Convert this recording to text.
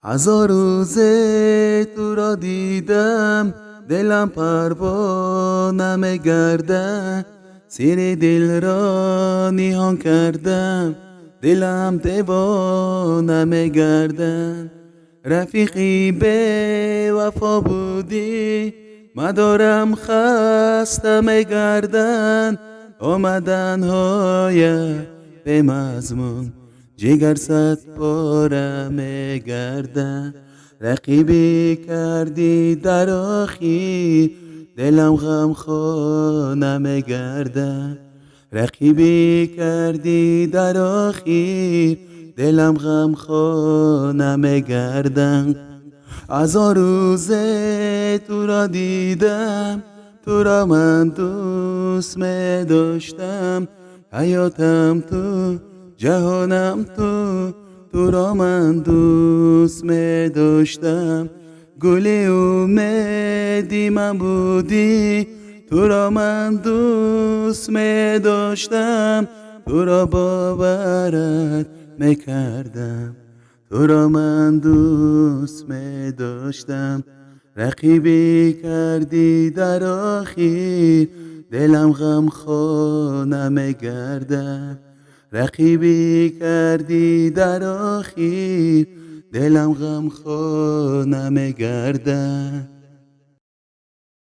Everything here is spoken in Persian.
هزار روزه تو را دیدم، دلم پروانم گردن. سیر دل را نیهان کردم، دلم دیوانم گردن. رفیقی به وفا بودی، مدارم خستم گردن. آمدن هایت به مضمون، جگر صد پارم گردن. رقیبی کردی در آخر، دلم غم خانم گردن. رقیبی کردی در آخر، دلم غم خانم گردن. هزار روزه تو را دیدم، تو را من دوست می داشتم. حیاتم تو، جهانم تو، تو را من دوست می داشتم. گل امیدی من بودی، تو را من دوست می داشتم. تو را باورت می کردم، تو را من دوست می داشتم. رقیبی کردی در آخر، دلم غم خانم گردن. رقیبی کردی در آخر، دلم غم خانم گردن.